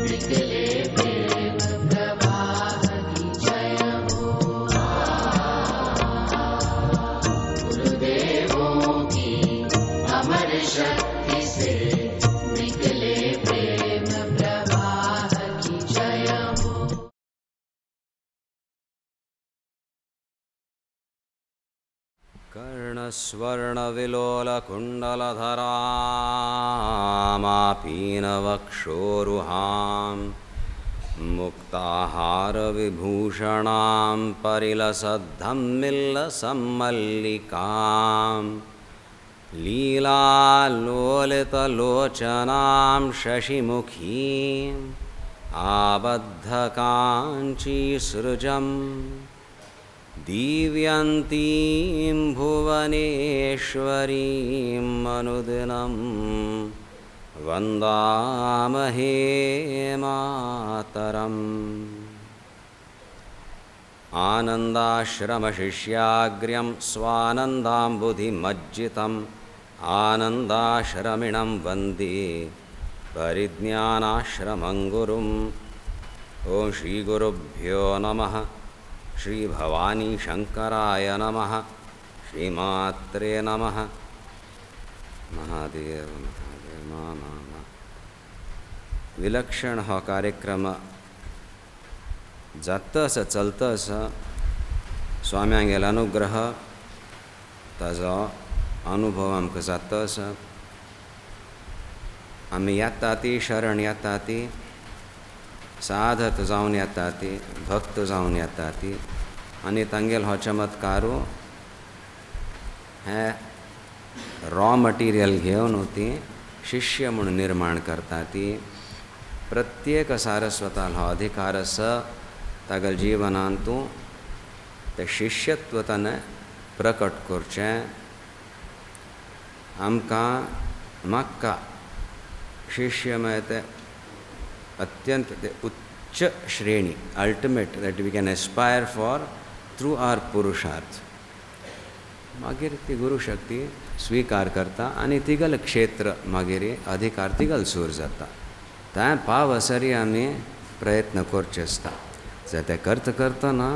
निकले प्रेम प्रवाह की जय हो। गुरुदेवों की अमर शक्ति से निकले प्रेम प्रवाह की जय हो। कर्णस्वर्णविलोलकुण्डलधरामापीनवक्षोरुहां मुक्ताहारविभूषणां परिलसद्धम्मिल्लसम्मल्लिकां लीलालोलितलोचनां शशिमुखीम् आबद्धकाञ्चीसृजम् दिव्यन्तीं भुवनेश्वरीं अनुदिनं वन्दामहे मातरम्। आनन्दाश्रमशिष्याग्र्यं स्वानन्दाम्बुधिमज्जितम् आनन्दाश्रमिणं वन्दे परिज्ञानाश्रमं गुरुम्। ॐ श्रीगुरुभ्यो नमः। श्री भवानी शंकराय नमः। श्रीमात्रे नमः। महादेव महादेव मा विलक्षण हो कार्यक्रम जातस चलतस स्वाम्यांगेल अनुग्रह ताजो अनुभव आमकां जातस। आमी येता ती शरण येता ती साधक जावन येता ती भक्त जावन येता ती आनी तांगेल हो चमत्कारू हे रॉ मटिरियल घेवन ती शिष्य म्हणून निर्माण करता ती। प्रत्येक सारस्वताल हो अधिकार आसा तागेल जिवनांत तूं तें शिष्यत्व ताणें प्रकट करचें। आमकां म्हाका शिष्य मेळटा तें अत्यंत उच्च श्रेणी ultimate that we can aspire for through our पुरुषार्थ। मागीर ती गुरुशक्ती स्वीकार करता आनी तिगल क्षेत्र मागीर अधिकार तिगल सूर जाता। त्या पावसरी आमी प्रयत्न करचे आसता। जर ते करता करतना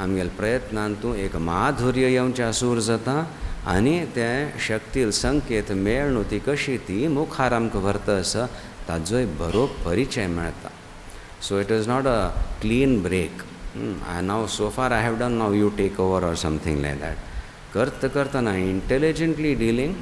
आमगेल प्रयत्नांतूं एक माधुर्य येवच्या सूर जाता आनी ते शक्तील संकेत मेळून ती कशी ती मुखार आमकां व्हरता आसा ताजोय बरो परिचय मेळटा। So it is not a clean break now so far I have done now you take over or something like that. करता करतना इंटेलिजंटली डिलींग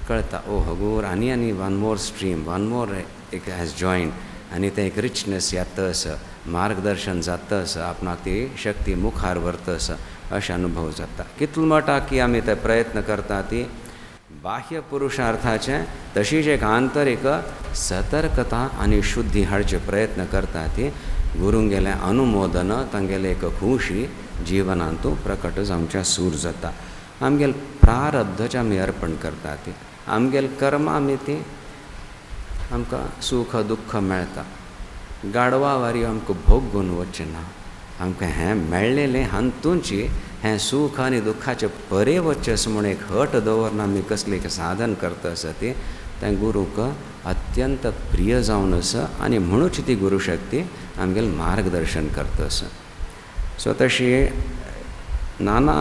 कळटा ओ हगूर आनी one more stream one more एक हॅज जॉयन आनी तें एक रिचनेस येता आसा मार्गदर्शन जाता आसा आपणाक ती शक्ती मुखार व्हरता आसा अशें अनुभव जाता। कितलो मोठा की आमी ते प्रयत्न करता ती बाह्य पुरुषार्थाचे तशीच एक आंतरिक सतर्कता आनी शुद्धी हाडचे प्रयत्न करता ती गुरूंगेलें अनुमोदन तांगेलें एक खुशी जिवनांतूं प्रकट जावच्या सूर जाता। आमगेल प्रारब्धचे आमी अर्पण करता ती आमगेल कर्म आमी ती आमकां सुख दुख्ख मेळटा। गाडवा वारी आमकां भोगून वचचें ना। आमकां हें मेळ्ळेलें हातूंची हें सूख आनी दुख्खाचे परे वचचें अशें म्हूण एक हट दवरना आमी कसलें एक साधन करता आसा ती तें गुरूक अत्यंत प्रिय जावन आसा आनी म्हणूच ती गुरुशक्ती आमगेल मार्गदर्शन करता आसा। सो तशी नाना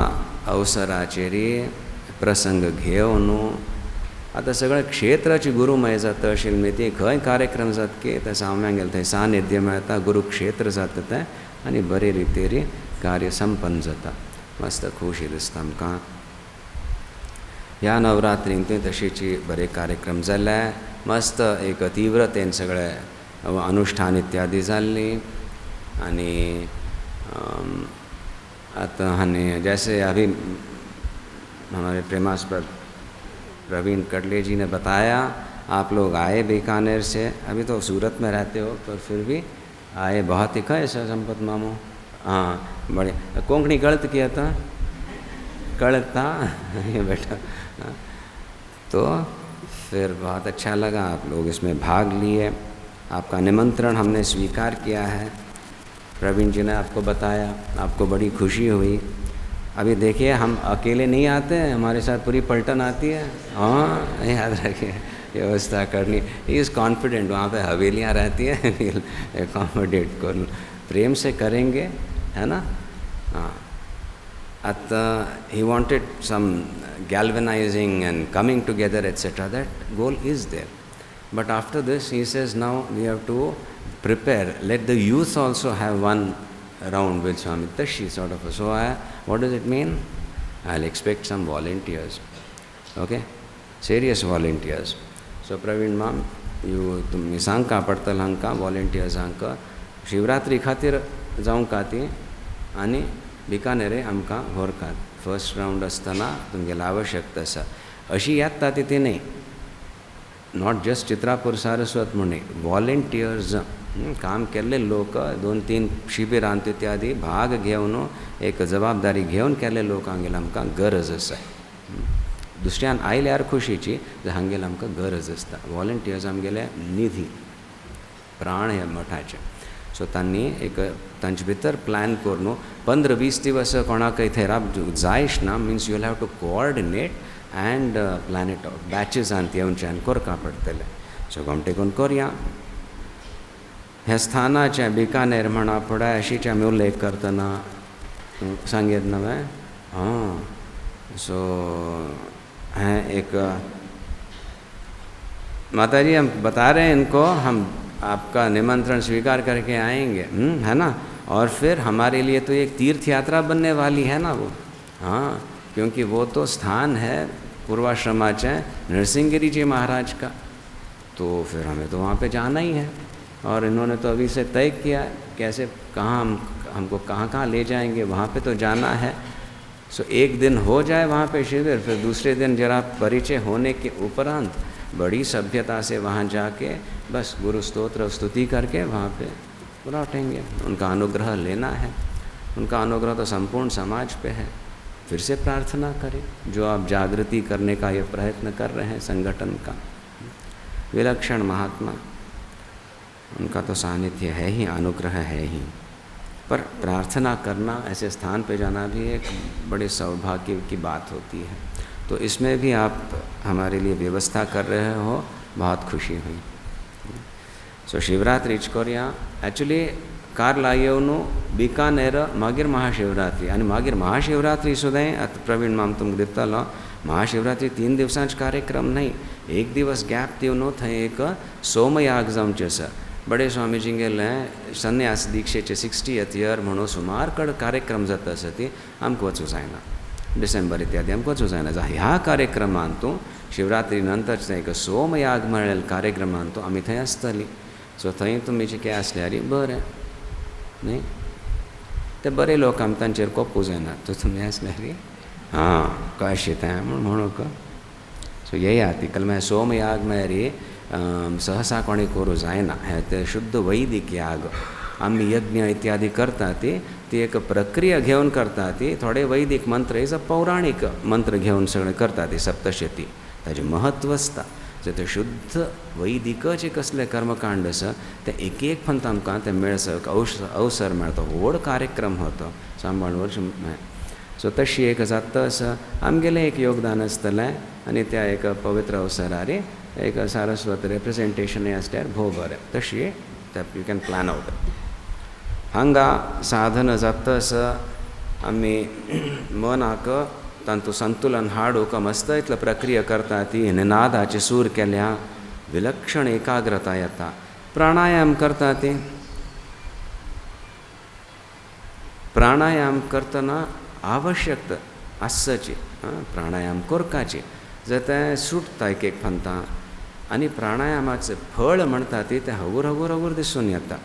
अवसराचेर प्रसंग घेवन आतां सगळे क्षेत्राची गुरुमय जाता आशिल्ली ती खंय कार्यक्रम जाता की ते साम्यांगेल थंय सानिध्य मेळटा गुरुक्षेत्र जाता तें आनी बरे रितीर कार्य संपन्न जाता। मस्त खुशी दिसता आमकां। ह्या नवरात्रींक तशीच बरे कार्यक्रम जाले मस्त एक तीव्रतेन सगळे अनुष्ठान इत्यादी जाल्ली आनी आतां आनी जैसे अभी हमारे प्रेमास्पद प्रवीण कटले जी ने बताया आप लोग आए बीकानेर से, अभी तो सूरत में रहते हो पर फिर भी आए, बहुत ही है सर संपत मामू। हाँ बढ़िया। कोंकणी गलत किया था, गलत था ये बेटा। तो फिर बहुत अच्छा लगा आप लोग इसमें भाग लिए, आपका निमंत्रण हमने स्वीकार किया है। प्रवीण जी ने आपको बताया, आपको बड़ी खुशी हुई। अभी देखिए हम अकेले नहीं आते हैं, हमारे साथ पूरी पलटन आती है। हाँ याद रखिए, व्यवस्था करनी. ही इज़ कॉन्फिडेंट, वहाँ पे हवेलियाँ रहती है, विल एकोमोडेट कर, प्रेम से करेंगे, है ना. हाँ, he wanted some galvanizing and coming together, etc. That goal is there. But after this, he says, now we have to prepare. Let the youth also have one round with Swami Tashi, sort of. So, what does it mean? I'll expect some volunteers. Okay? Serious volunteers. So, Praveen ma'am, तुम्ही सांगा पडतल हांका volunteers हांका शिवरात्री खातीर जावंक ती आनी बिकानेरे आमकां व्हरकात. First round आसतना तुमगेलो आवश्यकता आसा अशी येता ती न्ही. नॉट जस्ट चित्रापूर सारस्वत म्हणून वॉलंटियर्स काम केल्ले लोक 2-3 शिबिरांत इत्यादी भाग घेवन एक जबाबदारी घेवन केल्ले लोक हांगेले आमकां गरज आसा. दुसऱ्यान आयल्यार खुशीची हांगेले आमकां गरज आसता. वॉलंटियर्स आमगेले निधी प्राण हे मठाचे. सो तांणी एक तांचे भितर प्लॅन करून 15-20 दिवस कोणाकय थंय जायच ना. Means you will have to coordinate and plan it out. बॅचेसांत येवच्यान करका पडटलें. सो गमटे करून करया. ह्या स्थानाचे बिकानेर म्हणा पुढे अशीचे आमी उल्लेख करतना सांगेत नवे. हां, सो हैं एक माताजी हम बता रहे हैं इनको, हम आपका निमंत्रण स्वीकार करके आएंगे, है ना. और फिर हमारे लिए तो एक तीर्थ यात्रा बनने वाली है ना वो. हाँ, क्योंकि वो तो स्थान है पूर्वाश्रमाचे नरसिंहगिरी जी महाराज का. तो फिर हमें तो वहाँ पे जाना ही है. और इन्होंने तो अभी से तय किया कैसे कहाँ हमको कहाँ ले जाएंगे, वहाँ पे तो जाना है. सो एक दिन हो जाए वहाँ पे शिविर, फिर दूसरे दिन जरा परिचय होने के उपरांत बड़ी सभ्यता से वहाँ जाके बस गुरु स्तोत्र स्तुति करके वहाँ पे लौटेंगे. उनका अनुग्रह लेना है. उनका अनुग्रह तो संपूर्ण समाज पे है. फिर से प्रार्थना करें जो आप जागृति करने का ये प्रयत्न कर रहे हैं संगठन का. विलक्षण महात्मा, उनका तो सानिध्य है ही, अनुग्रह है ही. पर प्रार्थना करना, ऐसे स्थान पे जाना भी एक बड़े सौभाग्य की बात होती है. तो इसमें भी आप हमारे लिए व्यवस्था कर रहे हो, बहुत खुशी हुई. सो शिवरात्री कोरिया एक्चुअली कारला येवन बिकानेर मागीर महाशिवरात्री आनी मागीर महाशिवरात्री सुद्दां आतां प्रवीण माम तुमकां दितलो. महाशिवरात्री 3 दिवसांचो कार्यक्रम न्ही, एक दिवस गॅप दिवन थंय एक सोमयाग जावचें आसा. बडे स्वामीजी गेले संन्यास दीक्षेचे 60th इयर म्हणून सुमार कड कार्यक्रम जाता आसा ती आमकां वचूं जायना. डिसेंबर इत्यादी आमकां वचूं जायना. ह्या कार्यक्रमांतू शिवरात्री नंतरचो एक सोमयाग म्हणलेल्या कार्यक्रमांतू आमी थंय आसतलीं. सो थंय तुमी जे कितें आसल्यार बरें न्ही, ते बरे लोक आमी तांचेर कोपू जायना. तो तुमी आसल्यार हां कशें तें म्हणूक. सो येया ती कल म्हळ्यार सोमयाग म्हळ्यार सहसा कोणी करूं जायना. हे ते शुद्ध वैदिक याग आमी यज्ञ इत्यादी करता ती एक प्रक्रिया घेवन करता ती. थोडे वैदिक मंत्र इज अ पौराणिक मंत्र घेवन सगळें करता ती सप्तशती. ताजें म्हत्व आसता. जे ते शुद्ध वैदिकचे कसले कर्मकांड आसा ते एक फंत आमकां ते मेळसक अवसर मेळटा. व्हड कार्यक्रम हो तो सांबाळ वर्ष. सो तशी एक जाता आसा आमगेलें एक योगदान आसतलें. आनी त्या एक पवित्र अवसरार एक सारस्वत रिप्रेजेंटेशनय आसल्यार भोव बरें. तशी यू कॅन प्लॅन आउट. हांगा साधन जाता आसा आमी मनाक तांतू संतुलन हाडूंक मस्त इतलो प्रक्रिया करता ती. निनादाचे सूर केल्या विलक्षण एकाग्रता येता. प्राणायाम करता ती. प्राणायाम करतना आवश्यकता आसची. प्राणायाम करपाची जर तें सुटता एक फंतां. आनी प्राणायामाचें फळ म्हणटा ती तें हगूर हगूर हगूर दिसून येता.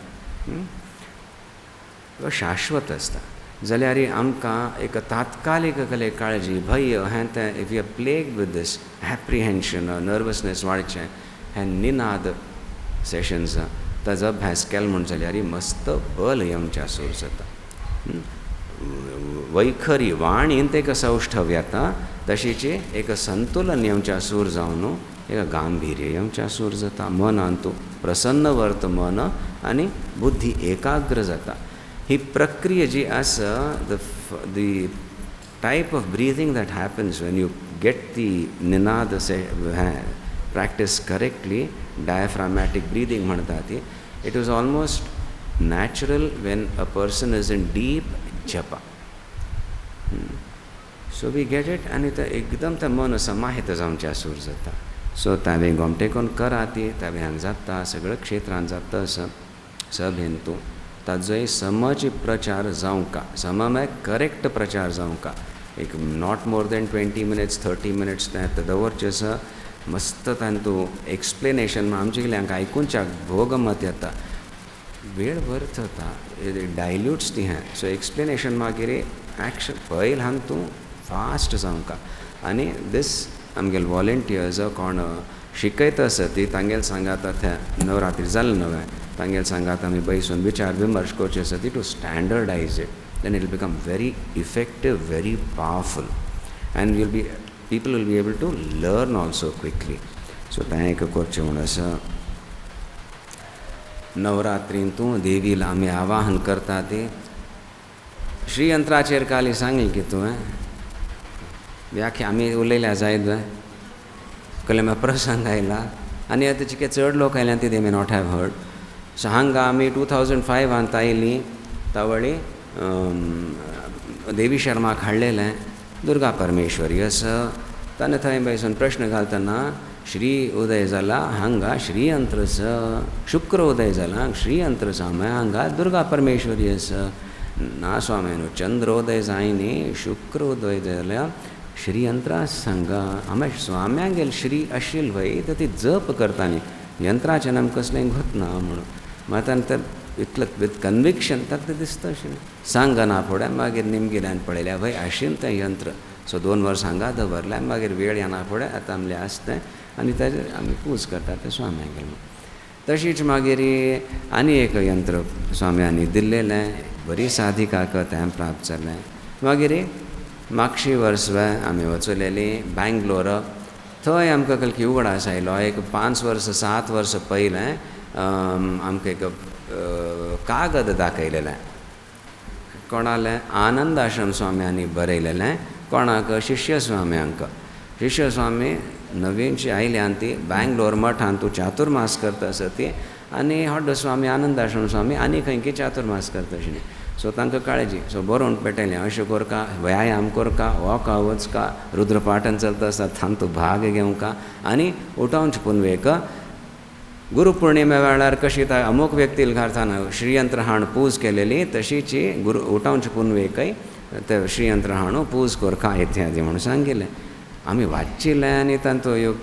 तो शाश्वत आसता. जाल्यार आमकां एक तात्कालीक कसले काळजी भय हें तें if you are plagued with these apprehension nervousness वाडचें हे निनाद सेशन्स ताजो अभ्यास केलो म्हूण जाल्यार मस्त बल येवच्या सूर जाता. वैखरी वाणींत एक सौष्ठव येता तशीच एक संतुलन येवच्या सूर जावन एक गांभीर्य येवच्या सूर जाता. मनांतू प्रसन्न वर्त मन आनी बुद्धी एकाग्र जाता. ही प्रक्रिया जी आसा the type of breathing that happens Wien you get the Ninad practice correctly, diaphragmatic breathing म्हणता ती, it was almost natural when a person is in deep japa. So we get it, आणि ते एकदम ते मन समाहित जावचे सूर जाता. सो तावे गोमटे कोण कराती तावे हांग जाता सगळं क्षेत्रांत जाता असं सब हिंदू ताजोय समज प्रचार जावंका समय करेक्ट प्रचार जावंका एक not more than 20 minutes 30 minutes ते दवरचें असं मस्त तांतू एक्सप्लेनेशन आमचे गेले हांकां आयकूनच्याक भोव गमत येता वेळ भर जाता डायल्यूट्स ती हें सो एक्सप्लेनेशन मागीर एक्शन पयल हांग तूं फास्ट जावंका आनी दिस आमगेल वॉलंटियर्स कोण शिकयता आसा ती तांगेल सांगात थंय नवरात्री जालें नवें तांगेल सांगात आमी बैसून विचार विमर्श करचे आसा ती to standardize it then it will become very effective very powerful and will be people will be able to learn also quickly. So तां एक करचें म्हूण आसा नवरात्रींतू देवीला आमी आवाहन करता ती श्रीयंत्राचेर काली सांगली की तुवें व्याख्या आमी उलयल्या जायत कसले म्हाका प्रसंग आयला आनी आतां जितके चड लोक आयल्या ती they may not have heard. So हांगा आमी 2005 आयली तावळी देवी शर्माक हाडलेलें दुर्गा परमेश्वरी असं ताणें थंय बसून प्रश्न घालतना श्री उदय जाला हांगा श्रीयंत्र आसा शुक्र उदय जाला श्रीयंत्र आसा मागीर हांगा दुर्गा परमेश्वरी आसा ना स्वामी न्हू चंद्रोदय जायनी शुक्र उदय जाल्यार श्रीयंत्रा सांगा आमी स्वाम्यांक गेल श्री आशिल्ल वय तर ती जप करताली यंत्राचें आमकां कसलें घुतना म्हणून मागीर ताणें इतलें विथ कन्विक्शन ताका तें दिसता आशिल्लें सांगना फुडें मागीर निमगेल्यान पळयल्या वय आशिल्लें तें यंत्र सो 2 वर्सां हांगा दवरलें मागीर वेळ येना फुडें आतां आमलें आसतें आनी ताजेर आमी पूज करता तें स्वाम्यांक गेलें. तशीच मागीर आनी एक यंत्र स्वाम्यांनी दिल्लेलें बरी साधिकाक तें प्राप्त जालें. मागीर मागशी वर्स आमी वचलेली बँगलोर थंय आमकां कलकी उगडास आयलो एक 5 वर्स 7 वर्स पयलें आमकां एक कागद दाखयलेलें कोणालें आनंद आश्रम स्वाम्यांनी बरयलेलें कोणाक शिष्य स्वाम्यांक शिष्य स्वामी नवीनशी आयल्यान ती बँगलोर मठांत तूं चातुर्मास करता आसा ती आनी हड्ड स्वामी आनंद आश्रम स्वामी आनी खंय चातुर्मास करता आशिल्ली. सो तांकां काळजी सो बरोवन पेटयलें अशें करका व्यायाम करका वॉका वचका रुद्रपाठन चलता आसता तातूंत तूं भाग घेवका आनी उठोवचे पुनवेक गुरुपौर्णिमे वेळार कशी अमूक व्यक्तीला घालताना श्रीयंत्र हाण पूज केलेली तशीच गुरु उठोवचे पुनवेकय ते श्रीयंत्र हाणू पूज करका इत्यादी म्हणून सांगिल्लें. आमी वाचिल्लें आनी तांचो योग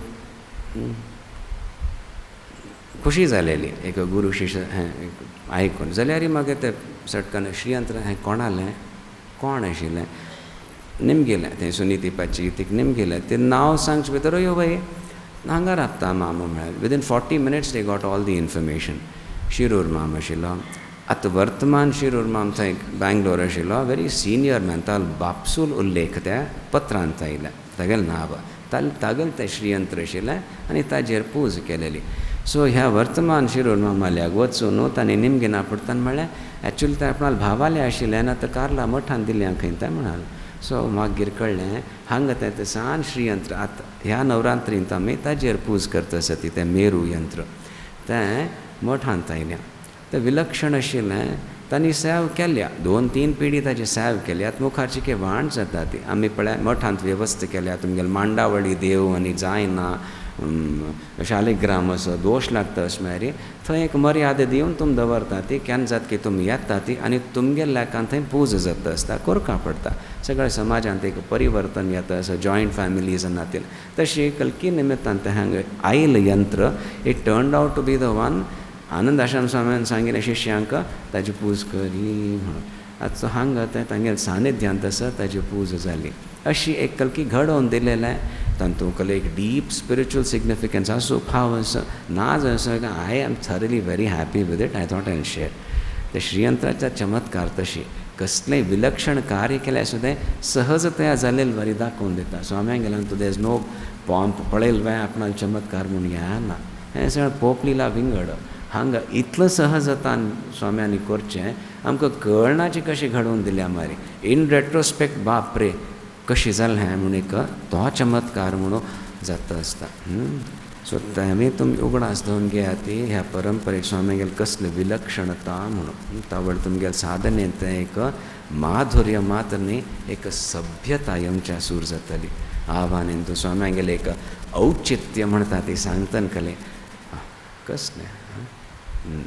खुशी जालेली एक गुरु शिश्य हें आयकून जाल्यार मागीर ते सटकन श्रीयंत्र हें कोणालें कोण आशिल्लें निमगेलें तें सुनीती तीक निमगेलें तें नांव सांगचे भितर यो बाई हांगा राबता मामू म्हळ्यार within 40 minutes they got all the information. शिरूर माम आशिल्लो आतां वर्तमान शिरूर माम थंय बँगलोर आशिल्लो वेरी सिनियर मॅन ताल बापसूल उल्लेख त्या पत्रांत आयला तागेलें नांव तागेलें तें श्रीयंत्र आशिल्लें आनी ताजेर पूज केलेली. सो ह्या वर्तमान शिरूर मामाल्याक वचून तांणी निमगेना पडटान म्हळ्यार एक्चुअली ते आपणाल भावाले आशिल्लें आनी आतां कार्ला मठान दिल्लें खंय तें म्हणाल. सो मागीर कळ्ळें हांगा तें सान श्रीयंत्र आतां ह्या नवरात्रींत आमी ताजेर पूज करता आसा ती तें मेरू यंत्र तें मठांत आयलें तें विलक्षण आशिल्लें तांणी सेव केल्या 2-3 पिढी ताची सेव केली. आतां मुखारची की वाण जाता ती आमी पळय मठांत वेवस्था केल्या तुमगेले मांडावळी देव आनी जायना शालिग्राम असो दोश लागता अशें मेरी थंय एक मर्यादा दिवन तुम दवरता ती केन्ना जाता की तुमी येता ती आनी तुमगे लेकान थंय पूज जाता आसता करका पडटा. सगळ्या समाजांत एक परिवर्तन येता असो जॉयंट फॅमिलीज नातील तशी कल्की निमित्तान तें हांगा आयिल्लें यंत्र it turned out to be the one Anand Ashram स्वाम्यान सांगिल्लें शिश्यांक ताजी पूज करी म्हणून. आतां हांगा तें तांगेले सानिध्यांत आसा ताजी पूज जाली अशी एक कल्की घडोवन दिलेलें तातूंत एक डीप स्पिरिच्युअल सिग्निफिकन्स आसूं फाव आसा ना जसं I am thoroughly very happy with it I thought I share. ते श्रीयंत्राच्या चमत्कार तशी कसलेंय विलक्षण कार्य केल्यार सुद्दां सहजतया जालेली वरी दाखोवन दिता. स्वाम्यांक गेल्यान तूं देज नो पॉम्प पळयल वेळ आपणाल चमत्कार म्हूण येना हें सगळें पोपलीला विंगड हांगा इतलो सहजतान स्वाम्यांनी करचें आमकां कळनाची कशी घडोवन दिल्या मारी इन रेट्रोस्पेक्ट बाप रे कशी जालें हें म्हणून एक तो चमत्कार म्हणून जाता आसता. सो त्यामुळे तुम्ही उगडास धुवून घ्या ती ह्या परंपरेक स्वामीगेल कसले विलक्षणता म्हणून तावड तुमगेल साधन येतं एक माधुर्य मात्र न्ही एक सभ्यता येवच्या सूर जातली आव्हान तूं स्वाम्यांगेल एक औचित्य म्हणटा ती सांगतन कले कसले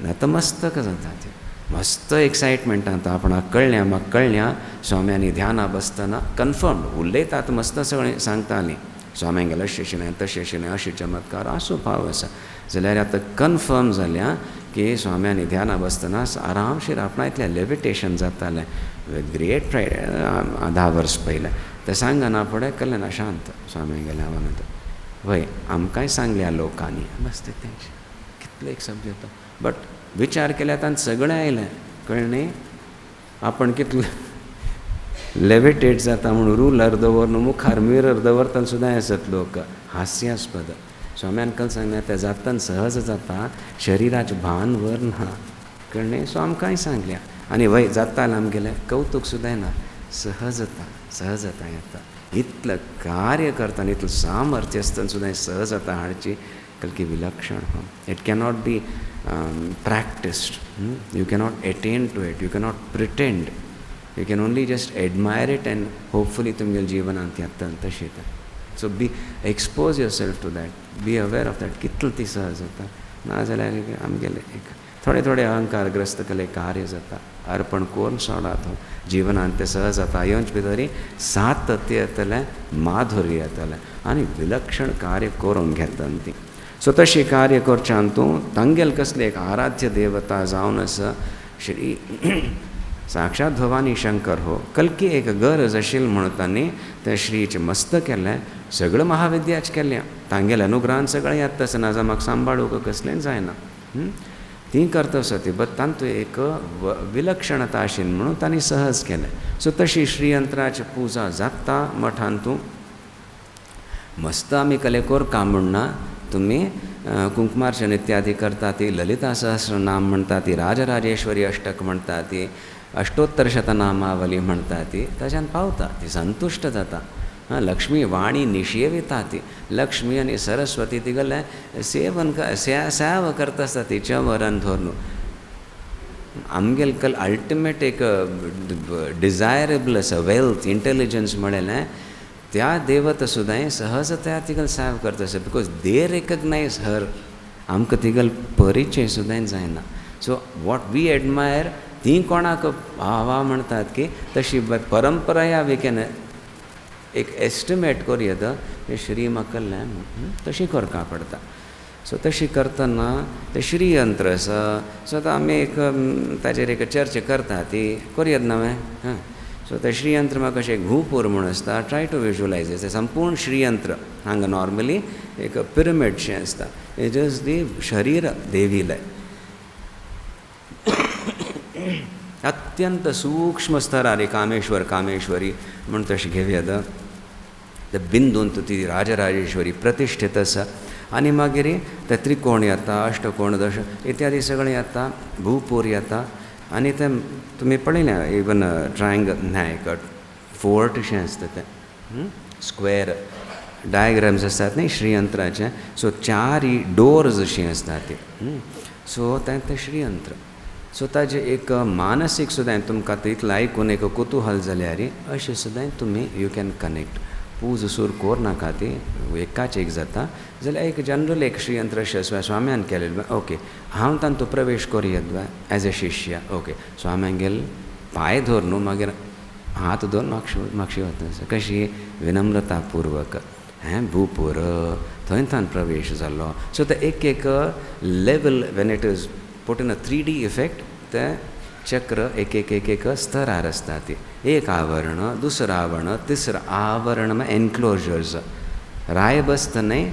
नतमस्तक जाता ती मस्त एक्सायटमेंट आता आपणाक कळ्ळें म्हाका कळ्ळें स्वाम्यांनी ध्याना बसतना कन्फर्म उलयतात मस्त सगळें सांगतालीं स्वाम्यांगेल अशें शिणें तशें शिणें अशें चमत्कार आसूं फाव आसा जाल्यार आतां कन्फर्म जाल्या की स्वाम्यांनी ध्याना बसतना आरामशीर आपणा इतलें लेविटेशन जातालें ग्रेट फ्रायडे 10 वर्स पयलें तें सांगना फुडें केलें ना शांत स्वाम्यांगेलें आव्हान वय आमकांय सांगल्या लोकांनी बस तेंचें कितलें एक सभ्यता बट विचार केल्यार तांत सगळें आयलें कळ्ळें आपण कितलें लेविटेट जाता म्हणून रुलर दवरून मुखार मिरर दवरतना सुद्दां आसत लोक हास्यास्पद स्वाम्यान कल सांगलें तें जातना सहज जाता शरिराचें भान वर ना कळ्ळें सो आमकांय सांगल्या आनी वय जातालें आमगेलें कौतूक सुद्दां येना सहजता येता इतलें कार्य करतना इतलें सामर्थ्य आसतना सुद्दां सहजता हाडची कलकी विलक्षण it cannot be practiced you cannot attain to it you cannot pretend you can only just admire it and hopefully तुमगेल जिवनांत येता तशें so be expose yourself to that be aware of that कितलें ती सहज जाता नाजाल्यार आमगेले एक थोडे अहंकारग्रस्त केले कार्य जाता अर्पण करून सोडात जिवनांत ते सहज जाता येवंच भितरी सातत्य येतलें माधुर्य येतलें आनी विलक्षण कार्य करून घेता ती सो तशी कार्य करच्यान तूं तांगेल कसले एक आराध्य देवता जावन आसा श्री साक्षात भवानी शंकर हो कलकी एक गरज आशिल्ली म्हणून तांणी तें श्रीचें मस्त केलें सगळें महाविद्याचें केलें तांगेल अनुग्रहान सगळें येता तशें नाजा म्हाका सांबाळूंक कसलेंच जायना ती करता सती बट तांतूं एक विलक्षणता आशिल्ली म्हणून तांणी सहज केलें सो तशी श्रीयंत्राची पुजा जाता मठान तूं मस्त आमी कलेकोर काम म्हणना तुम्ही कुंकुमार्चन इत्यादी करता ती ललिता सहस्रनाम म्हणटा ती राजराजेश्वरी अष्टक म्हणटा ती अष्टोत्तर शतनामावली म्हणटा ती ताच्यान पावता ती संतुश्ट जाता लक्ष्मी वाणी निशेविता ती लक्ष्मी आनी सरस्वती तिगेलें सेवन सेव करता आसता तिच्या वरण धरून आमगेल कल अल्टिमेट एक डिजायरेबल आसा वेल्थ इंटेलिजन्स म्हणलें त्या देवता सुद्दां सहजतया तिगेल सेव करता आसता बिकॉज दे रिकग्नायज हर आमकां तिगेल परिचय सुद्दां जायना सो वॉट वी एडमायर ती कोणाक आवा म्हणटात की तशी परंपरा वी कॅन एक एस्टिमेट करूं येता श्री म्हाका तशी करपा पडटा सो तशी करतना ते श्रीयंत्र आसा सो आतां आमी एक ताजेर एक चर्चा करता ती करूं नवें सो ते श्रीयंत्र म्हाका अशें एक भूपूर म्हूण आसता ट्राय टू विज्युलायज ते संपूर्ण श्रीयंत्र हांगा नॉर्मली एक पिरामिडशें आसता इट इज दी शरीर देविलें अत्यंत सूक्ष्म स्तरार कामेश्वर कामेश्वरी म्हूण तशें घेवया येता ते बिंदून ती राजराजेश्वरी प्रतिश्ठीत आसा आनी मागीर ते त्रिकोण येता अष्टकोण दश इत्यादी सगळें येता भूपूर येता आनी तें तुमी पळयलें इवन ट्रायंगल न्हय एक फोर्ट शें आसता तें स्क्वेर डायग्राम्स आसतात न्ही श्रीयंत्राचे सो चारय डोर्स अशीं आसता ती सो तें श्रीयंत्र सो ताजें एक मानसीक सुद्दां तुमकां इतलें आयकून एक कुतूहल जाल्यार अशें सुद्दां तुमी यू कॅन कनेक्ट पूज सूर कोर नाका ती एकाच एक जाता जाल्यार एक जनरल एक श्रीयंत्र अशें स्वाम्यान केलेलें ओके हांव तांतूं प्रवेश करूं येता एज अ शिश्य ओके स्वाम्यांगेल पांय धर न्हू मागीर हात धरून म्हापशी वता कशी विनम्रता पूर्वक भूपूर थंय तान प्रवेश जाल्लो सो ते एक level Wien it is put in a 3D effect ते चक्र एक स्तरार आसता ती एक आवरण दुसरं आवरण तिसरं आवरण एनक्लोजर्स राय बसता न्ही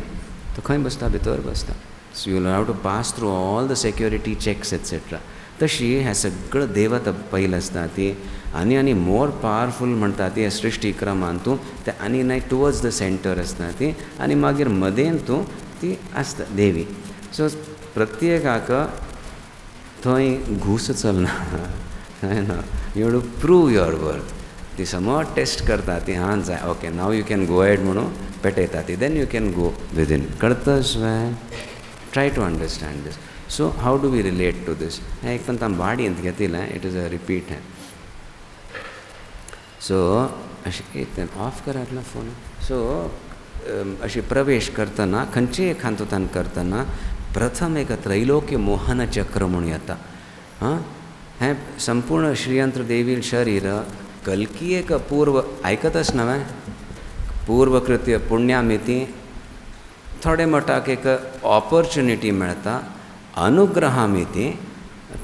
तो खंय बसता भितर बसता so you have to pass through all the security checks etcetera तशी हें सगळं देवता पयली आसता ती आनी मोर पावरफूल म्हणटा ती सृश्टी क्रमान तूं ते आनी नाय टुवर्ड्स द सेंटर आसता ती आनी मागीर मदेन तूं ती आसता देवी सो प्रत्येकाक थंय घुस चलना ना यू प्रूव युअर वर्थ ती समज टेस्ट करता ती हां जाय okay now you can go ahead म्हणून पेटयता ती. Then you can go within. कळतच वे? Try to understand this. So how do we relate to this? हें एक पण ताम वाडी अंत घेतिला. इट इज अ रिपीट है. सो अशें एक ऑफ करातला फोन. सो अशी प्रवेश करतना खंयचेय एखाद तान करतना प्रथम एक त्रैलोक्य मोहन चक्र म्हणून येता. हां, हें संपूर्ण श्रीयंत्र देवी शरीर कल्की एक पूर्व आयकतच नवे पूर्वकृत्य पुण्यामिती थोडे मटाक एक ऑपॉर्च्युनिटी मेळटा. अनुग्रहामिती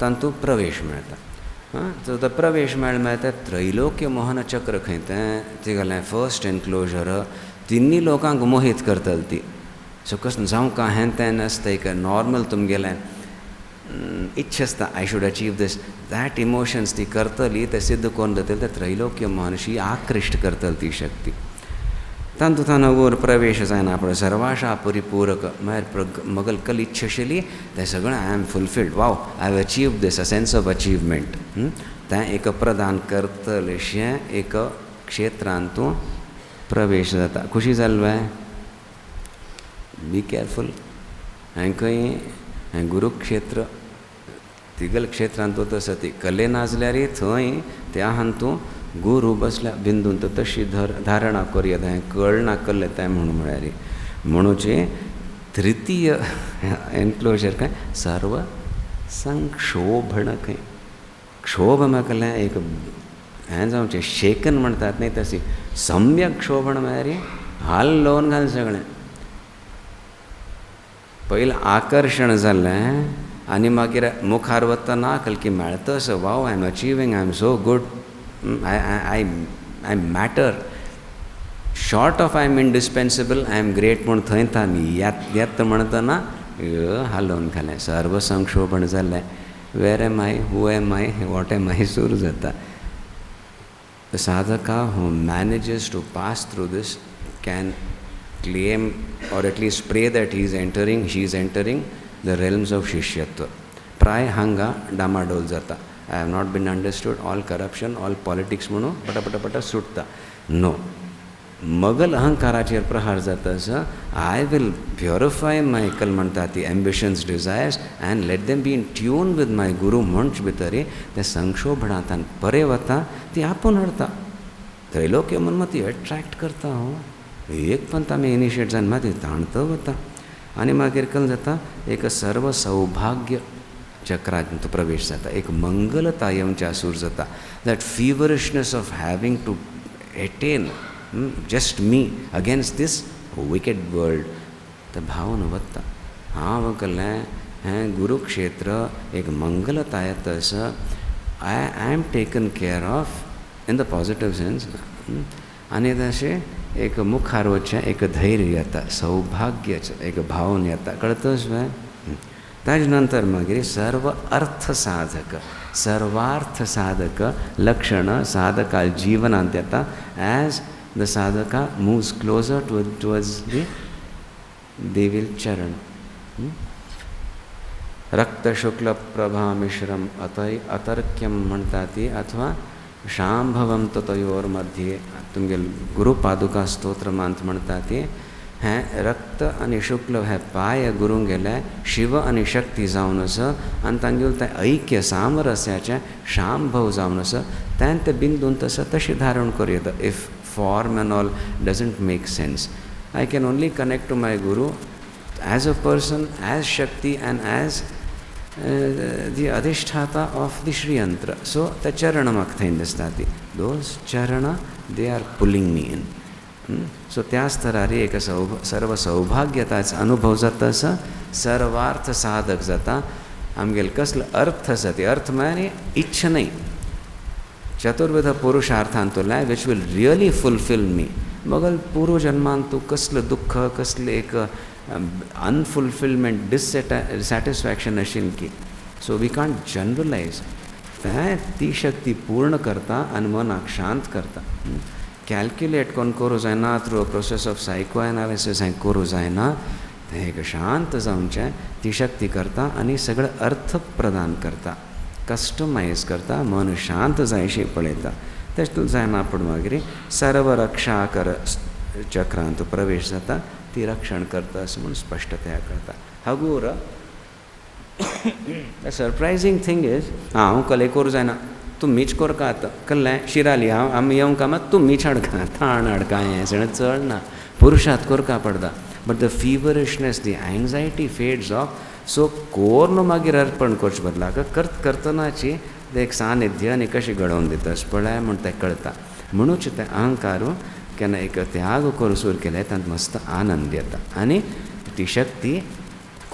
तातूंत प्रवेश मेळटा. हां, सो तो प्रवेश मेळटा त्रैलोक्य मोहन चक्र खंय तें ती गेलें फर्स्ट एनक्लोजर तिन्नी लोकांक मोहीत करतली ती. सो कसं जावं का हें तें नासता. एक नॉर्मल तुमगेलें इच्छा आसता I should achieve this. That emotions ती करतली ते सिद्ध करून दितली. ते त्रैलोक्य मोहनशी आकृश्ट करतली ती शक्ती. तातूंत वयर प्रवेश जायना. आपण सर्वाशा परिपूरक म्हळ्यार मगल कल इच्छा आशिल्ली तें सगळें I am fulfilled. Wow, I have achieve this. A sense of achievement. तें एक प्रदान करतलेशें एक क्षेत्रांत तूं प्रवेश जाता. खुशी जाल्लें? बी केअरफूल. हांवें खंय गुरुक्षेत्र तिगल क्षेत्रांत वता सती कले नाजल्यार थंय त्या हातूं गुरू बसल्या बिंदून तशी धारणा करयत. हांवें कळना कल्ले तें म्हणून म्हळ्यार म्हणूचे तृतीय एनक्लोजर काय सर्व संक्षोभण खंय. क्षोभ म्हळ्यार एक हें जावचें शेकन म्हणटात न्ही तशी सम्यक क्षोभण म्हळ्यार हाल लावन घाल सगळें. पयलें आकर्शण जाल्लें आनी मागीर मुखार वतना कल्की मेळतस. Wow, I am achieving, I am so good, I matter. Short of I am indispensable, I am great म्हूण थंय आमी येत म्हणटना हालोवन घालें. सर्व संक्षोभण जालें. Where am I, who am I, what am I सुरू जाता. The sadhaka who manages to pass through this can claim or at least pray that he is entering the realms of Shishyatva. Pray hanga damadol jata. I have not been understood. All corruption, all politics म्हणून पटा सुटता. No. मगल अहंकाराचेर प्रहार जाता असं I will purify माय कल म्हणटा ती ambitions desires and let them be in tune with my guru म्हणच भितर ते संक्षोभणांतल्यान परे वता ती आपूण हाडटा. त्रैलोक्य म्हणून ती एट्रॅक्ट करता. हो एक पण आमी इनिशिएट जावन मागीर ताणतो वता आनी मागीर कल जाता एक सर्व सौभाग्य चक्रांत प्रवेश जाता. एक मंगलतायमचे आसूर जाता. That feverishness of having to attain just me against this wicked world the भावन वत्ता. हांव कल्लें हें गुरुक्षेत्र एक मंगलतायत असं I am taken care of in the positive sense. आनी तशें एक मुखार वचचें एक धैर्य येता, सौभाग्याचें एक भावन येता. कळतच वे. ताजे नंतर मागीर सर्व अर्थ साधक सर्वार्थ साधक लक्षण साधका जीवनांत येता. As the sadhaka moves closer towards the devil charan. रक्त शुक्ल प्रभा मिश्रम अतर्क्यम म्हणटा ती अथवा शांभवम ततयोर मध्ये तुमगे गुरुपादुका स्तोत्र मंत्र म्हणटा ती. हें रक्त आनी शुक्ल हे पांय गुरूंक गेले शिव आनी शक्ती जावन आसा आनी तांगेल तें ऐक्य सामरस्याचें शांभव जावन आसा. तें ते बिंदून तशें धारण करूं येता. If form and all doesn't make sense. I can only connect to my Guru as a person, as Shakti and as the Adhisthata of the Shri Yantra. So the Charana Makthain Dastati. Those Charana, they are pulling me in. So त्याच तरारी एक सर्व सौभाग्यताच अनुभव जाता असा सर्वार्थ साधक जाता. आमगेल कसलो अर्थ आसा ती अर्थ म्हळ्यार इच्छा नाही. चतुर्विध पुरुषार्थांतले विच विल रियली फुलफिल मी. मगल पूर्व जन्मान तूं कसलें दुख्ख कसलें एक अनफुलफिलमेंट डिससॅटिस्फॅक्शन आशिल्लें की. So we can't generalize. ती शक्ती पूर्ण करता आनी मनाक शांत करता. कॅल्क्युलेट कोण करूं जायना. Through a process of psycho analysis हें करूं जायना. तें एक शांत जावचें ती शक्ती करता आनी सगळे अर्थ प्रदान करता. कस्टमायज करता. मन शांत जायशी पळयता. तेच तूं जायना पूण मागीर सर्व रक्षा कर चक्रांत प्रवेश जाता ती रक्षण करता असं म्हणून स्पष्टतया कळता. हगूर द सरप्रायझींग थिंग इज हांव कलेकोर जायना तूं मीच कोर का आतां कल्लें शिराली हांव आमी येवंक कामात तूं मीच हाडका थाण हाडका हें सगळें चलना पुरुशांत कोरका पडता. But the feverishness the anxiety fades off. So कोर न्हू मागीर अर्पण करचे बदला करतनाची एक सानिध्य आनी कशें घडोवन दिता पळय म्हूण तें कळटा. म्हणूच तें अहंकारू केन्ना एक त्याग करसूर केले तांत मस्त आनंद येता आनी ती शक्ती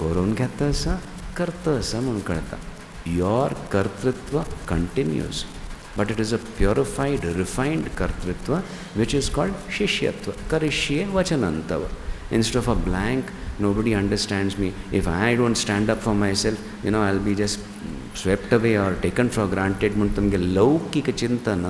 करून घेता आसा करता आसा म्हूण कळटा. योर कर्तृत्व continues but it is a purified refined कर्तृत्व विच इज कॉल्ड शिष्यत्व. करिष्ये वचनं तव. Instead of a blank, nobody understands me. If I don't stand up for myself, I'll be just swept away or taken for granted. म्हणून तुमगे लौकिक चिंतन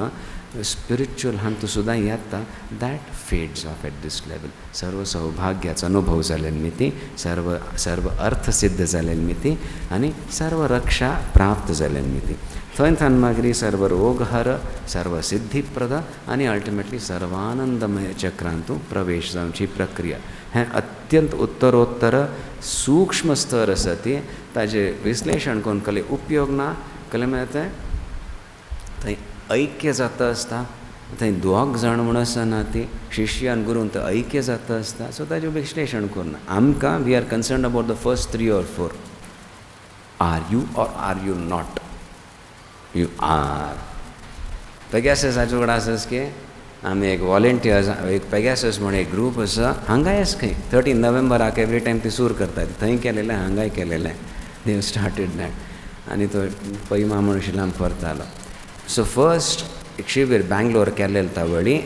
spiritual हंत सुद्धा येता that fades of at this level. सर्व सौभाग्याचा अनुभव जालेली मिती सर्व अर्थ सिद्ध जालेली मिती आनी सर्व रक्षा प्राप्त जालेली मिती. थंय मागीर सर्व रोगहर सर्व सिद्धीप्रद आनी अल्टिमेटली सर्वानंदमय चक्रांतू प्रवेश जावची प्रक्रिया. हें अत्यंत उत्तरोत्तर सूक्ष्म स्तर आसा ती ताजे विश्लेषण करून कले उपयोग ना कले मेळटा थंय ऐक्य जाता आसता. थंय दोग जाण म्हूण आसना ती शिष्य आनी गुरून थंय ऐक्य जाता आसता. सो ताजें विश्लेषण करना आमकां we are concern about the first 3 or 4. Are you or are you not. You are. पेगाससाचो कडेन आसास की आमी एक वॉलंटियर्स एक पेगासस म्हूण एक ग्रूप आसा हांगाय आसा खंय 13 नोव्हेंबराक एवरी टायम ती सूर करतात थंय केलेलें हांगाय केलेलें. दे स्टार्टेड दॅट आनी तो पैमा म्हूण शिलाम परतालो. सो फर्स्ट एक शिबीर बँगलोर केल्लें तावळी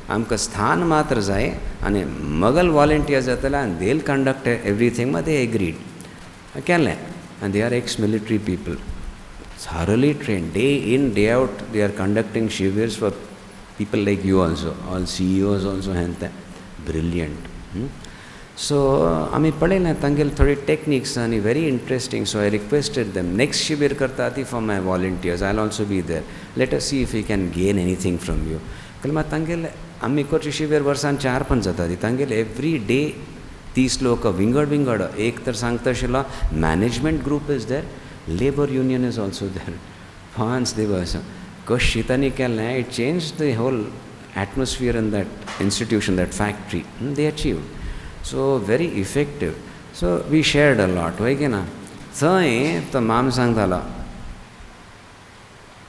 आमकां स्थान मात्र जाय आनी मगल वॉलंटियर्स जाताले आनी दे कंडक्ट एवरीथींग मात दे एग्रीड केलें. आनी they are ex military people thoroughly trained day in day out. They are conducting shivers for people like you also, all CEOs also and brilliant. So आमी पळयलें तांगेले थोडे techniques आनी very interesting. So I requested them next shivir करता ती for my volunteers I'll also be there. Let us see if we can gain anything from you. कलमा तांगेले आमी करची शिबीर वर्सान 4-5 जाता ती तांगेले एवरी डे 30 लोक विंगड एक तर सांगता आशिल्लो management group is there. Labor union is also there. Once they were कशी तांणी केलें it changed the whole atmosphere in that institution, that factory. They achieved. So very effective. So we shared a lot. वय की ना थंय तो ma'am सांगतालो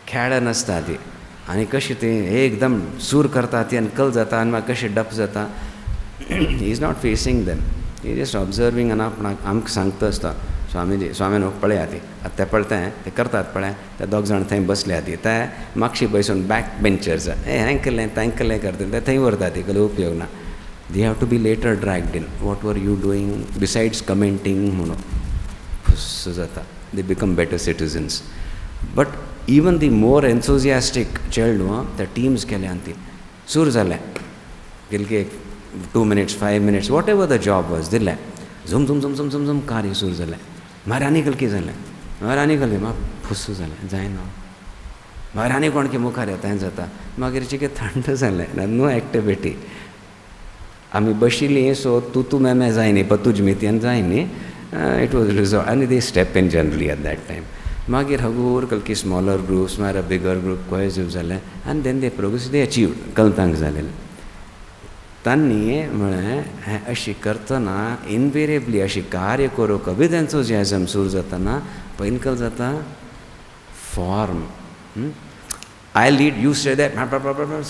खेळ नासता ती आनी कशी ती एकदम सूर करता ती आनी कल जाता आनी म्हाका कशी डप जाता. He is not facing them. He just observing आनी आपणाक आमकां सांगता आसता स्वामीन पळया ती आतां तें पळयता ते करतात पळय ते दोग जाण थंय बसल्या ती ते म्हाक्षी बसून बॅक बेंचर्स हें केलें तें केलें करता ते थंय व्हरता ती कसलो उपयोग ना. They have to be later dragged in. What were you doing besides commenting म्हणून फुस्स जाता. They become better citizens. But even the more enthusiastic child त्या टीम्स केल्या आनी ती सूर जालें गेली 2 minutes 5 minutes what ever the job was दिलें झुम झुम झुम झुम झुम झुम कार्य सूर जालें. मागीर आनी कल कितें जालें मागीर आनी कल म्हाका फुस्स जालें जायना मागीर आनी कोण की मुखार येता हें जाता. मागीर चिके थंड जालें नो एक्टिविटी. आमी बशिल्लीं सो तूं मेमे जाय न्ही पतूज मितीन जाय न्ही. इट वॉज रिजॉल्व आनी they step in generally at that time. मागीर हगूर कल की स्मॉलर ग्रुप्स मागीर बिगर ग्रूप कोहेसिव्ह जालें आनी then they progress they achieved कलतांक जालेलें. तांणी म्हळें हें अशी करतना इनवेरिएबली अशी कार्य करूंक विथ एन्थुजियाजम सूर जातना पयलीं कल जाता form. I lead you say that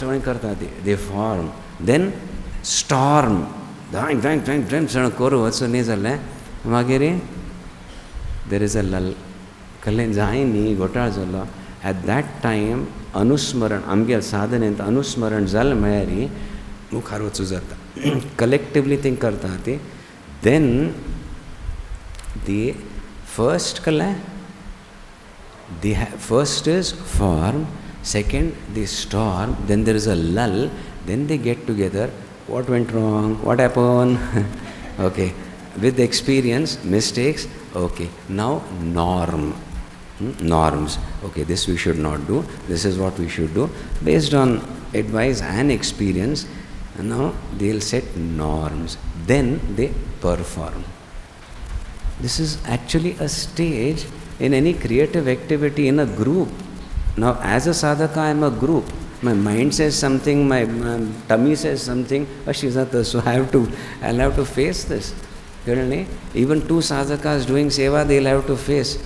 सगळें करता ती दे फॉर्म. देन स्टॉर्म धांक धांक धांक धांक सगळें करूं वचून न्ही जालें मागीर देर इज अ लल कल्लें जाय न्ही घोटाळ जालो. एट दॅट टायम अनुस्मरण आमगे साधनेंत अनुस्मरण जालें म्हळ्यार मुखार वचूं जाता. कलेक्टिवली थिंक करता ती. देन दी फर्स्ट कल्लें the first is form second the storm then there is a lull then they get together. What went wrong what happen okay with experience mistakes. Okay, now norms. Okay, this we should not do, this is what we should do based on advice and experience. Now they'll set norms, then they perform. This is actually a stage in any creative activity in a group. Now as a sadhaka I am a group. My mind says something, my tummy says something, so I'll have to face this. Even two sadhakas doing seva, they'll have to face.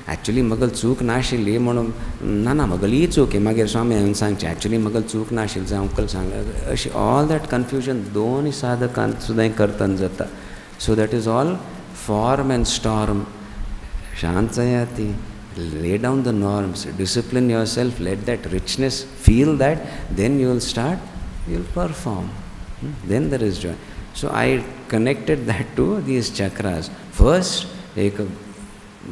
Actually magal chuk nashili म्हणून ना magal ही चूक आहे मागीर स्वामी हांवें सांगचें actually magal चूक नाशिल जावं uncle सांग अशी all that confusion दोनूय साधकांत सुद्दां करतना जाता. So that is all form and storm. Shantayati, lay down the norms, discipline yourself, let that richness, feel that, then you will start, you will perform. Then there is joy. So I connected that to these chakras. First,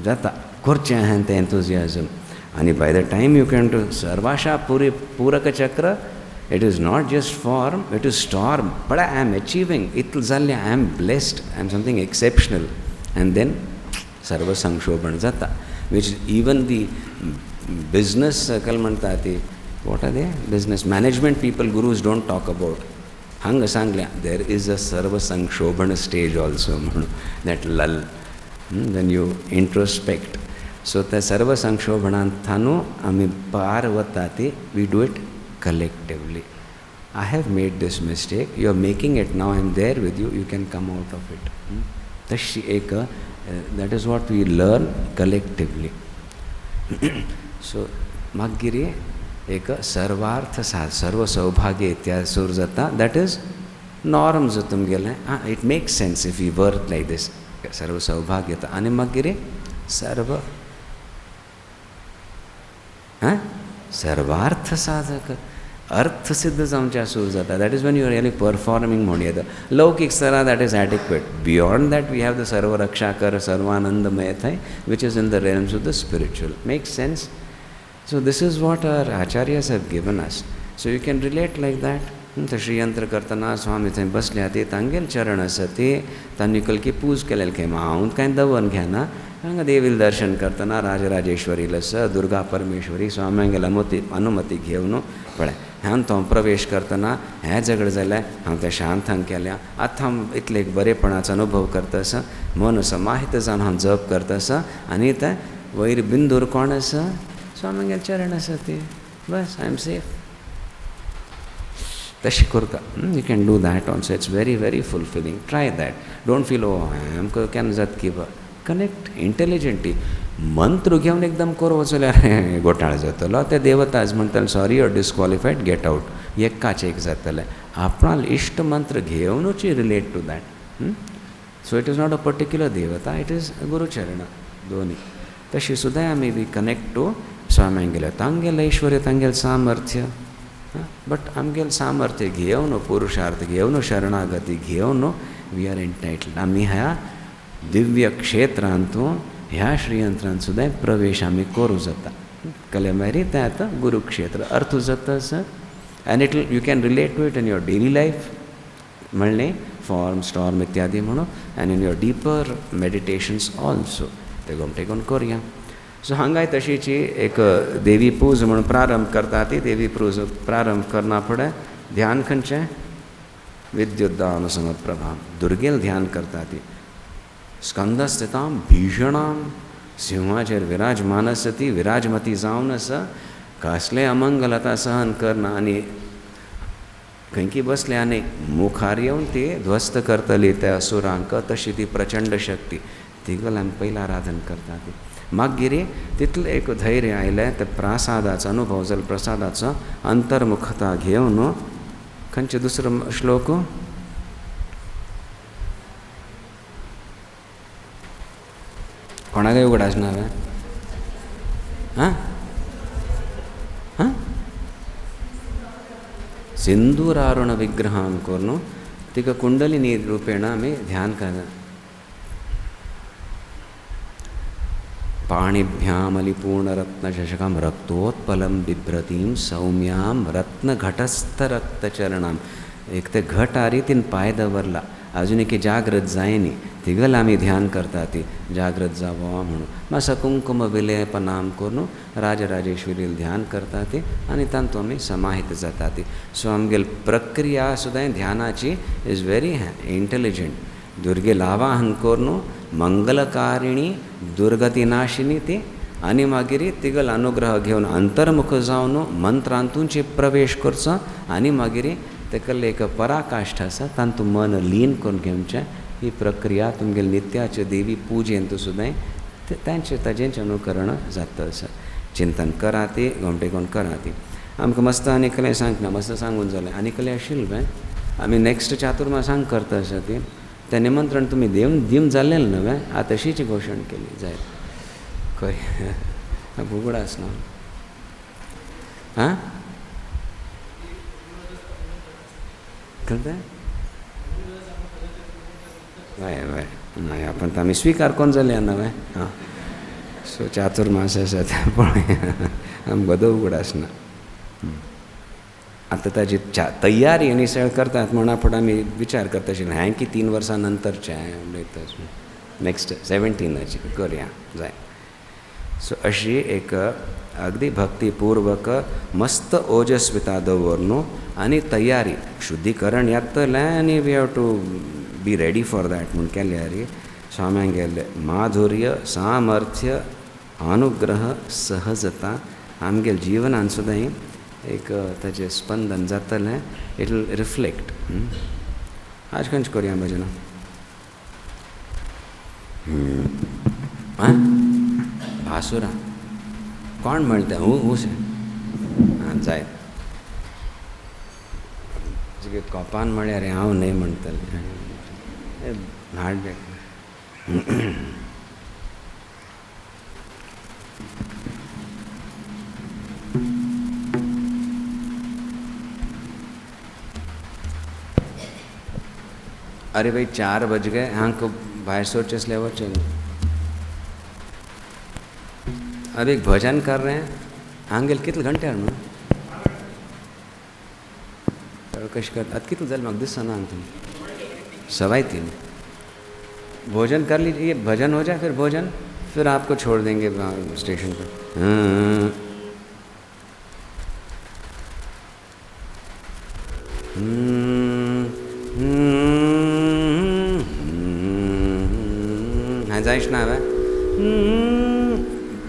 jata, kurchahante enthusiasm. And by the time you come to Sarvasha Puraka Chakra, it is not just form, it is storm. But I am achieving. Itlzalya, I am blessed. I am something exceptional. And then Sarva Sankshobhan Jata, which even the business kalmantati, what are they? Business management people, gurus don't talk about. Hanga Sangla, there is a Sarva Sankshobhana stage also, that lull, when you introspect. So the Sarva Sankshobhananthanu ami parvatati, we do it collectively. I have made this mistake, you are making it now, I am there with you, you can come out of it. Tashi eka, that is what we learn collectively. So, Maggiri eka sarvartha sarva saubhagya ityad surzata, that is norms utum gele. It makes sense if we work like this. Sarva saubhagyata. Ani Maggiri sarva sarvartha sadhaka. Artha siddha samcha surzata. That is when you are really performing Modhyada. Laukik sara, that is adequate. Beyond that, we have the Sarva Rakshakara, Sarvananda Mayathai, which is in the realms of the spiritual. Makes sense? So this is what our acharyas have given us. So you can relate like that. Shri Yantra Kartana Swami thai baslyati tangel charana sati tanikal ki pooj kelel ke mount kind davan ghana anga devil darshan kartana Rajarajeshwari lasa Durga Parmeshwari Swami angel anumati घेवनो पडे हांव तो प्रवेश करतना हे झगड जाल्यार हांव ते शांत हांग केल्या आतां हांव इतले एक बरेपणाचो अनुभव करता आसा मन समाहित जावन हांव जप करता आसा आनी ते वयर बिंदूर कोण आसा स्वामींगेल चरण आसा ती बस आय एम सेफ तशी करता you can do that also it's very very fulfilling try that don't feel ओ आमकां केन्ना जाता की कनेक्ट इंटेलिजंटली मंत्र घेवन एकदम करो जाल्यार घोटाळो जातलो ते देवताज म्हणटाले sorry you're disqualified get out एकाच एक जातले आपणाल इश्ट मंत्र घेवनूच relate to that so it is not a particular देवता इट इज गुरुचरण दोनी तशी सुद्दां आमी वी कनेक्ट टू स्वाम्यांगेले तांगेल ऐश्वर्य तांगेल सामर्थ्य बट आमगेल सामर्थ्य घेवन पुरुषार्थ घेवन शरणागती घेवन वी आर एंटायटल्ड आमी ह्या दिव्य क्षेत्रांतूं ह्या श्रीयंत्रांत सुद्दां प्रवेश आमी करूं जाता कले मारी तें आतां गुरुक्षेत्र अर्थ जाता sir and it you can relate to it in your daily life म्हणलें फॉर्म स्टॉर्म इत्यादी म्हणून and in your deeper meditations also ते गोमटेकून करया सो हांगाय तशीची एक देवी पूज म्हणून प्रारंभ करता ती देवी पूज प्रारंभ करना फुडें ध्यान खंयचें विद्युद्दान समप्रभा दुर्गेल ध्यान करता ती स्कंदस्थितां भीषणां सिंहाचेर विराजमान आसा ती विराजमती जावन आसा कसले अमंगलता सहन करना आनी खंयकी बसले आनी मुखार येवन ती ध्वस्त करतली त्या असुरांक तशी ती प्रचंड शक्ती तिगल आमी पयला आराधन करता ती मागीर तितलें एक धैर्य आयलें ते प्रसादाचो अनुभव जालो प्रसादाचो अंतर्मुखता घेवन खंयचे दुसरो श्लोक कोणाकय उगडाच ना हां हां सिंदूरारुण विग्रहां करून तिका कुंडलिनी रूपेण आमी ध्यान करता पाणिभ्यामलिपूर्णरत्नचषकं रक्तोत्पलं बिभ्रतीं सौम्यां रत्नघटस्थरक्तचरणां एक ते घट आ ರೀತಿನ पाय दवरला अजून की जागृत जायनी तिगल आम्ही ध्यान करता ती जागृत जावं म्हणून मासा कुंकुम विलेपनाम करून राजराजेश्वरी ध्यान करता ती आणि तांतू आम्ही समाहित जाता ती. सो आमगेल प्रक्रिया सुद्धा ध्यानाची इज व्हेरी इंटेलिजंट. दुर्गेला आवाहन करून मंगलकारिणी दुर्गतीनाशिनी ती आणि मागीर तिगल अनुग्रह घेवन अंतर्मुख जावन मंत्रांतूंचे प्रवेश करचो आणि मागीर तेकल एक पराकाष्ठ आसा तांतू मन लीन करून घेवचें. ही प्रक्रिया तुमगेल नित्याचे देवी पुजेंत सुद्दां तांचे ताजेंचें अनुकरण जाता आसा. चिंतन करा ती घोमटे कोण करा ती. आमकां मस्त आनी कसलें सांगना मस्त सांगून जालें आनी कसलें आशिल्लें पळय आमी नेक्स्ट चातुर्मासांक करता आसा ती तें निमंत्रण तुमी दिवन जाल्लें न्हय. आतां तशीच घोशण केली जाय खंय उगडास न्हू. हां कळटा वय वय नाही आपण तर आम्ही स्वीकार कोण जाले नव्हे. हां सो चातुर्मास आसा ते पळय आमकां गोदो उगडास ना. आतां ताजी तयारी निसळ करतात म्हणून आपण आमी विचार करता आशिल्ले हांवें की 3 वर्सां नंतरचें उलयता नेक्स्ट 17 करया जाय. सो अशी एक अगदी भक्तीपूर्वक मस्त ओजस्विता दवरून आनी तयारी शुद्धीकरण येतलें आनी we have to be ready for that म्हूण केल्यार स्वाम्यान गेले माधुर्य सामर्थ्य अनुग्रह सहजता आमगेल जिवनान सुद्दां एक ताजें स्पंदन जातलें. It will reflect. आज खंयच करया भजनां भासुरा कोण म्हणटा हूस आं जाय कोपान म्हळ्यार हांव न्हय म्हणटलें हाड अरे भाई 4 बज गए हाँक भायर सोचे इसलिए वो चल अब एक भजन कर रहे हैं हांगेल कितले घंटे न्हू कशें कर आतां कितले जालें म्हाका दिसना हांगा तुमी 3:15 भोजन कर लीजिए. भजन हो जाए फिर भोजन फिर आपको छोड़ देंगे स्टेशन पर. हाँ जायच ना हांवें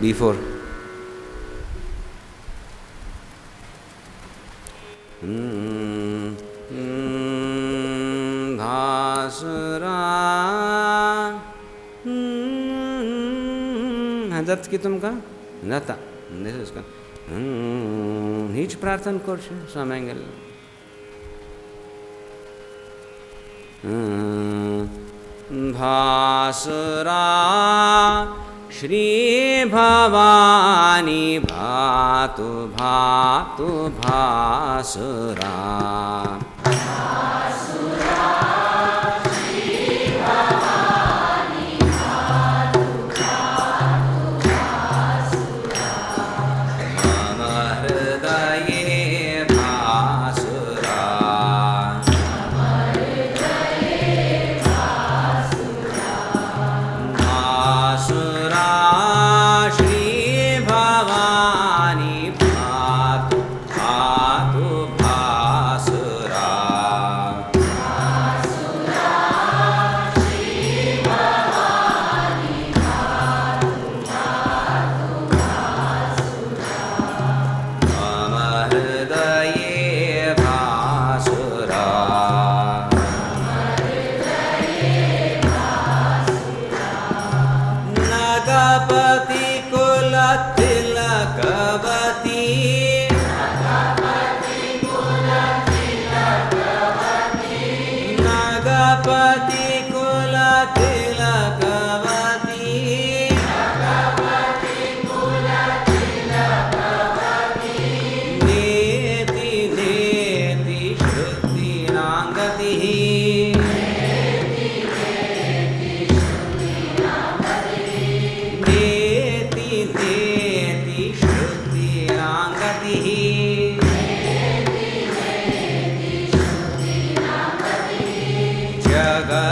बिफोर भासुरा हाँ जात की तुमकां जाता हीच प्रार्थना करची स्वाम्याक गेले भासुरा श्री भवानी भातु भातु भासुरा जगत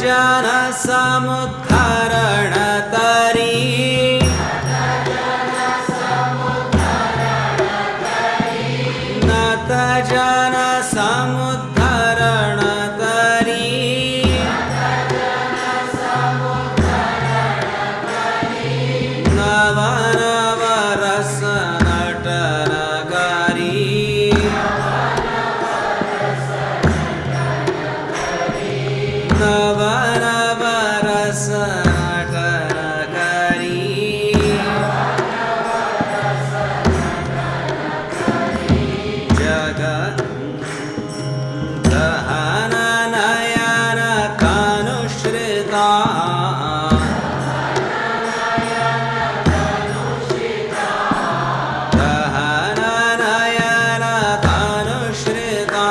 जन समुद्धरण तरी नत जन समुद्धरण तरी नव नव रस नटन करी नव नव रस नटन करी जगत दहन नयन तनुश्रिता दहन नयन तनुश्रिता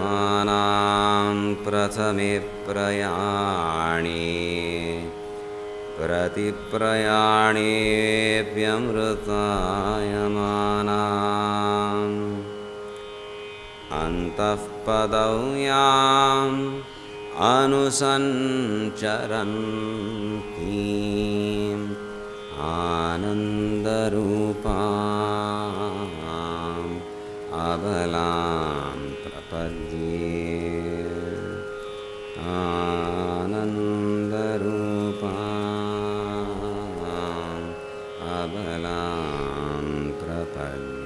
प्रकाशमानां प्रथमे प्रयाणे प्रतिप्रयाणेऽप्यमृतायमानाम् अन्तः पदौ याम् अनुसञ्चरन्तीम् आनन्दरूपाम् अबलां प्रपद्ये आनन्दरूपाम् अबलां प्रपद्ये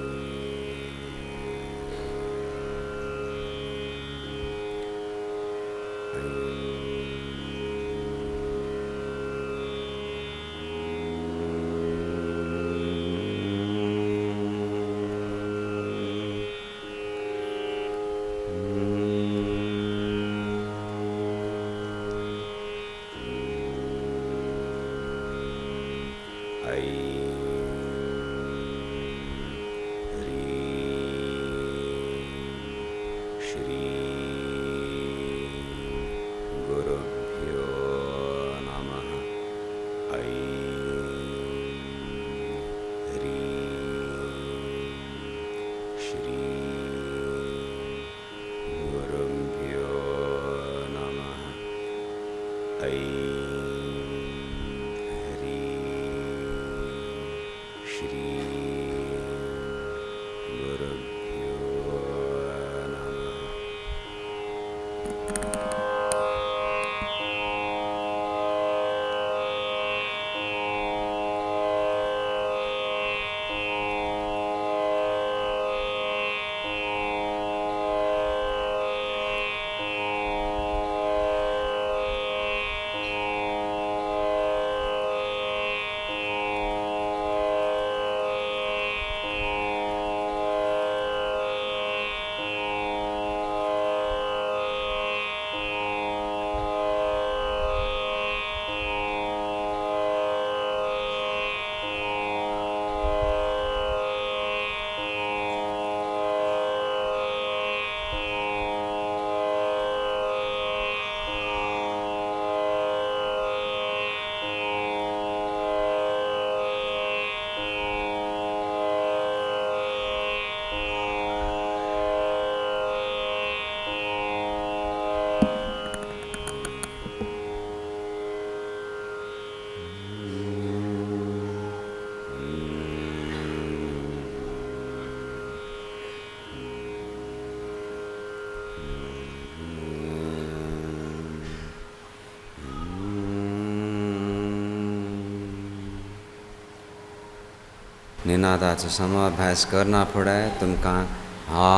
निनादाचा समाभ्यास करना पड़े तुमकां हा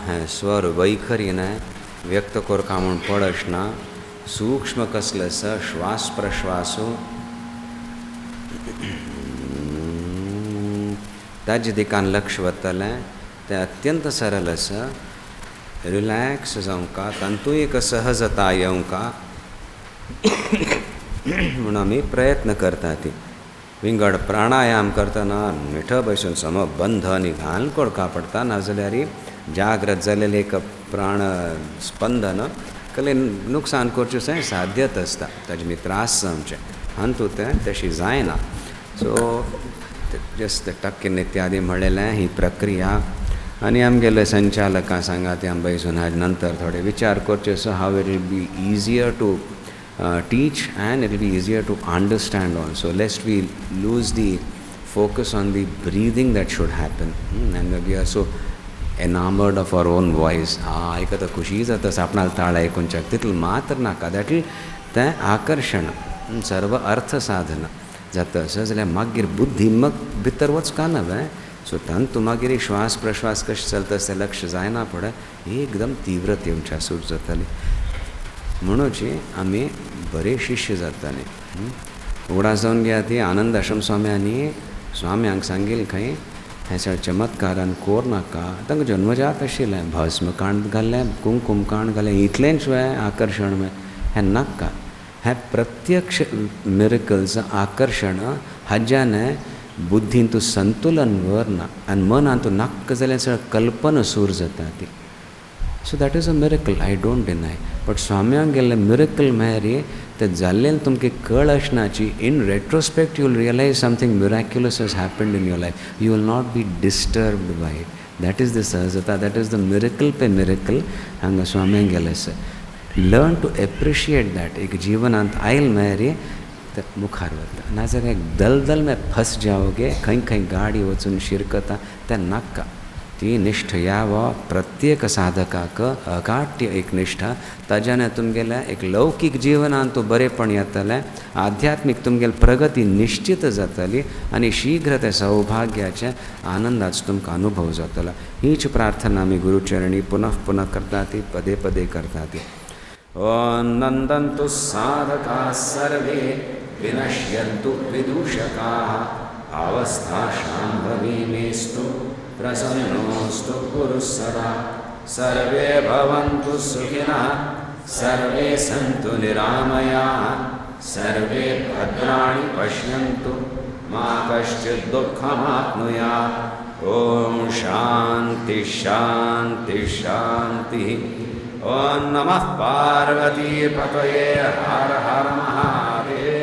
हें स्वर वैखरीने व्यक्त करता म्हूण पडचना सूक्ष्म कसलें आसा श्वास प्रश्वासो ताजे दिकान लक्ष वतलें तें अत्यंत सरल आसा रिलॅक्स जावंका तांतूय एक सहजता येवंका म्हूण आमी प्रयत्न करता ती विंगड प्राणायाम करतना मिठ बसून सम बंध आनी घालन कोडका पडटा नाजाल्यार जाग्रत जालेले एक प्राण स्पंदन कले नुकसान करचें साध्यत आसता ताजे मी त्रास जावचे हांतू तें तशी जायना सो जस्ट टक्के नित्यादी म्हणलेलें ही प्रक्रिया आनी आमगेले संचालकां सांगात आमी बसून हाजे नंतर थोडे विचार करचे so how it will be easier to teach and it will be easier to understand also lest we lose the focus on the breathing that should happen and we are so enamored of our own voice आयकता खुशी जाता आपणाल ताळ आयकूनच्याक तितलें मात्र नाका that will तें आकर्शण सर्व अर्थ साधना जाता जाल्यार मागीर बुद्धी मग भितर वचका नवे सो तांतू मागीर श्वास प्रश्वास कशें चलता तें लक्ष जायना पडे एकदम तीव्रत येवच्या सूट जाताली म्हणूनची आमी बरे शिश्य जाताले उगडास जावन घेया ती आनंद आश्रम स्वाम्यांनी स्वाम्यांक सांगिल्लें खंय हे सगळे चमत्कारान कोर नाका तांकां जन्मजात आशिल्लें भस्म कांड घाल्लें कुंकुम कांड घालें इतलेंच आकर्शण हें नाका हें प्रत्यक्ष मिरेकल्स आकर्शण हाज्यान बुद्धीन तूं संतुलन व्हरना आनी मनान तूं नाका जाल्यार सगळें कल्पना सूर जाता ती so that is a miracle I don't deny but स्वाम्यांक गेल्लें मिरेकल म्हळ्यार तें जाल्लें तुमकां कळ आसनाची in retrospect you will realize something miraculous has happened in your life you will not be disturbed by it That is the sahajata, that is the miracle pe miracle. Hanga Swami Angeles. Learn to appreciate that. एक जीवनांत oil मेरी मुखारवत ना जर एक दलदल में फंस जाओगे कहीं कहीं गाडी वचून शिरकता त्या नाका ती निष्ठ याव प्रत्येक साधकाक अकाट्य एक निष्ठा ताज्याने तुमगेल्या एक लौकिक जिवनांत तो बरेपण येतलें आध्यात्मिक तुमगेल प्रगती निश्चित जातली आनी शीघ्र ते सौभाग्याचे आनंदाचो तुमकां अनुभव जातलो हीच प्रार्थना आमी गुरुचरणी पुनः पुनः करताती पदे पदे करताती ओम नंदन्तु साधकाः सर्वे विनश्यन्तु विदूषकाः अवस्था शाम्भवीमेस्तु प्रसन्नोऽस्तु कुरु सदा सर्वे भवन्तु सुखिनः सर्वे सन्तु निरामयाः सर्वे भद्राणि पश्यन्तु मा कश्चित् दुःखमाप्नुयात् ॐ शान्ति शान्ति शान्तिः ओम नमः पार्वती पतये हर हर महादेव।